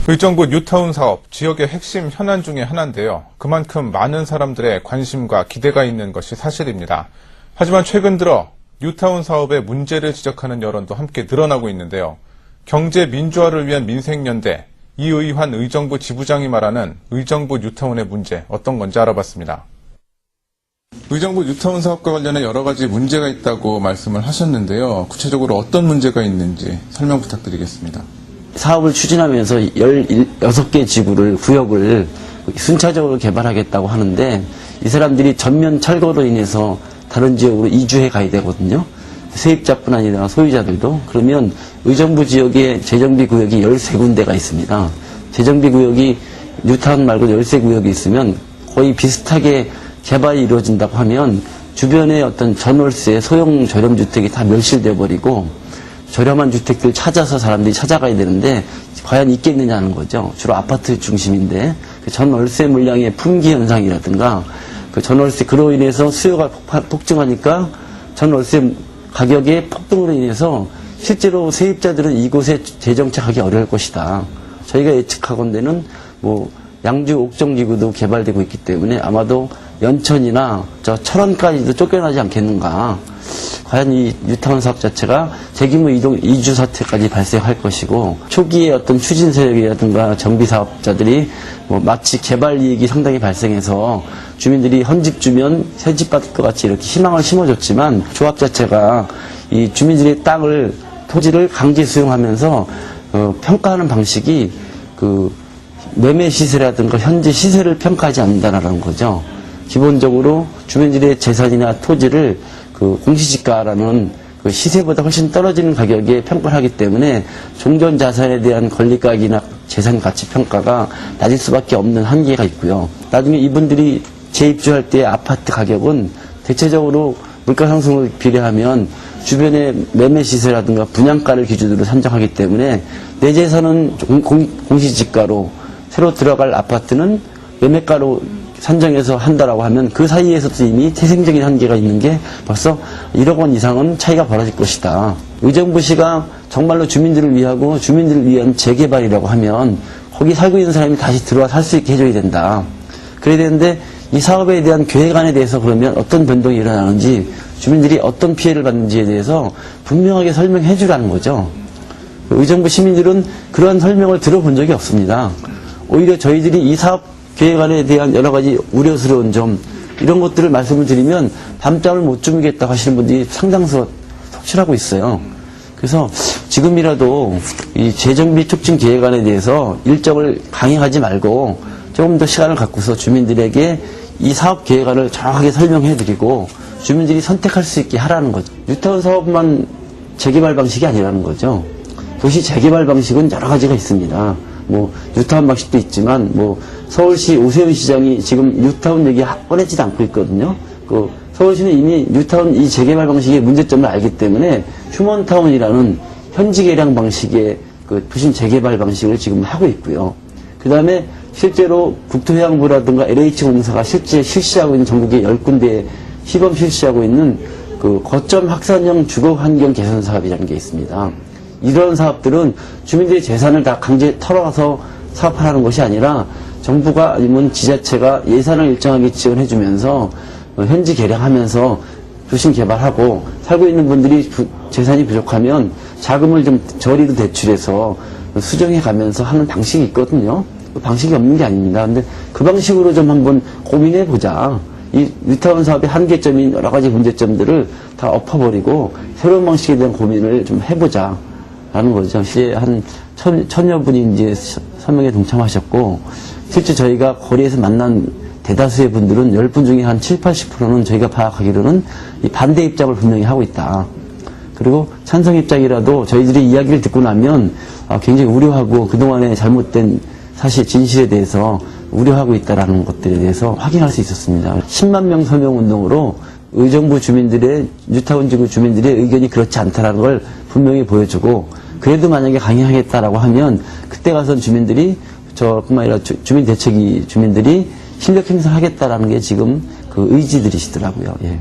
의정부 뉴타운 사업, 지역의 핵심 현안 중에 하나인데요. 그만큼 많은 사람들의 관심과 기대가 있는 것이 사실입니다. 하지만 최근 들어 뉴타운 사업의 문제를 지적하는 여론도 함께 늘어나고 있는데요. 경제 민주화를 위한 민생연대, 이의환 의정부 지부장이 말하는 의정부 뉴타운의 문제, 어떤 건지 알아봤습니다. 의정부 뉴타운 사업과 관련해 여러 가지 문제가 있다고 말씀을 하셨는데요. 구체적으로 어떤 문제가 있는지 설명 부탁드리겠습니다. 사업을 추진하면서 16개 지구를, 구역을 순차적으로 개발하겠다고 하는데, 이 사람들이 전면 철거로 인해서 다른 지역으로 이주해 가야 되거든요. 세입자뿐 아니라 소유자들도. 그러면 의정부 지역에 재정비 구역이 13군데가 있습니다. 재정비 구역이 뉴타운 말고 13구역이 있으면 거의 비슷하게 개발이 이루어진다고 하면 주변에 어떤 전월세, 소형 저렴주택이 다 멸실되어 버리고 저렴한 주택들 찾아서 사람들이 찾아가야 되는데 과연 있겠느냐는 거죠. 주로 아파트 중심인데 그 전월세 물량의 품귀 현상이라든가 그 전월세 그로 인해서 수요가 폭증하니까 전월세 가격의 폭등으로 인해서 실제로 세입자들은 이곳에 재정착하기 어려울 것이다. 저희가 예측하건대는 양주 옥정지구도 개발되고 있기 때문에 아마도 연천이나 저 철원까지도 쫓겨나지 않겠는가. 과연 이 뉴타운 사업 자체가 대규모 이주 사태까지 발생할 것이고, 초기에 어떤 추진 세력이라든가 정비 사업자들이 마치 개발 이익이 상당히 발생해서 주민들이 헌집 주면 새집 받을 것 같이 이렇게 희망을 심어줬지만, 조합 자체가 이 주민들의 토지를 강제 수용하면서 평가하는 방식이 매매 시세라든가 현재 시세를 평가하지 않는다라는 거죠. 기본적으로 주민들의 재산이나 토지를 공시지가라는 시세보다 훨씬 떨어지는 가격에 평가를 하기 때문에 종전 자산에 대한 권리가격이나 재산 가치 평가가 낮을 수밖에 없는 한계가 있고요. 나중에 이분들이 재입주할 때 아파트 가격은 대체적으로 물가 상승을 비례하면 주변의 매매 시세라든가 분양가를 기준으로 산정하기 때문에 내 재산은 공시지가로 새로 들어갈 아파트는 매매가로 산정해서 한다라고 하면 그 사이에서도 이미 태생적인 한계가 있는 게 벌써 1억 원 이상은 차이가 벌어질 것이다. 의정부시가 정말로 주민들을 위하고 주민들을 위한 재개발이라고 하면 거기 살고 있는 사람이 다시 들어와 살 수 있게 해줘야 된다. 그래야 되는데 이 사업에 대한 계획안에 대해서 그러면 어떤 변동이 일어나는지 주민들이 어떤 피해를 받는지에 대해서 분명하게 설명해 주라는 거죠. 의정부 시민들은 그러한 설명을 들어본 적이 없습니다. 오히려 저희들이 이 사업 계획안에 대한 여러 가지 우려스러운 점, 이런 것들을 말씀을 드리면 밤잠을 못 주무겠다고 하시는 분들이 상당수 속출하고 있어요. 그래서 지금이라도 이 재정비 촉진 계획안에 대해서 일정을 강행하지 말고 조금 더 시간을 갖고서 주민들에게 이 사업 계획안을 정확하게 설명해 드리고 주민들이 선택할 수 있게 하라는 거죠. 뉴타운 사업만 재개발 방식이 아니라는 거죠. 도시 재개발 방식은 여러 가지가 있습니다. 뉴타운 방식도 있지만, 서울시 오세훈 시장이 지금 뉴타운 얘기 꺼내지도 않고 있거든요. 서울시는 이미 뉴타운 이 재개발 방식의 문제점을 알기 때문에 휴먼타운이라는 현지 개량 방식의 도심 재개발 방식을 지금 하고 있고요. 그 다음에 실제로 국토해양부라든가 LH공사가 실제 실시하고 있는 전국의 10군데 시범 실시하고 있는 거점 확산형 주거 환경 개선 사업이라는 게 있습니다. 이런 사업들은 주민들의 재산을 다 강제 털어가서 사업하라는 것이 아니라 정부가 아니면 지자체가 예산을 일정하게 지원해주면서 현지 개량하면서 도심 개발하고 살고 있는 분들이 재산이 부족하면 자금을 좀 저리로 대출해서 수정해 가면서 하는 방식이 있거든요. 그 방식이 없는 게 아닙니다. 근데 그 방식으로 좀 한번 고민해 보자. 이 뉴타운 사업의 한계점인 여러 가지 문제점들을 다 엎어버리고 새로운 방식에 대한 고민을 좀 해보자. 라는 거죠. 시에 한 천여 분이 이제 서명에 동참하셨고, 실제 저희가 거리에서 만난 대다수의 분들은 10분 중에 한 7, 80%는 저희가 파악하기로는 이 반대 입장을 분명히 하고 있다. 그리고 찬성 입장이라도 저희들이 이야기를 듣고 나면 굉장히 우려하고 그동안의 잘못된 사실 진실에 대해서 우려하고 있다라는 것들에 대해서 확인할 수 있었습니다. 10만 명 서명 운동으로 의정부 주민들의, 뉴타운 지구 주민들의 의견이 그렇지 않다라는 걸 분명히 보여주고, 그래도 만약에 강행하겠다라고 하면 그때 가선 주민들이, 저뿐만 아니라 주민대책위 주민들이 실력 행사하겠다라는 게 지금 의지들이시더라고요. 예.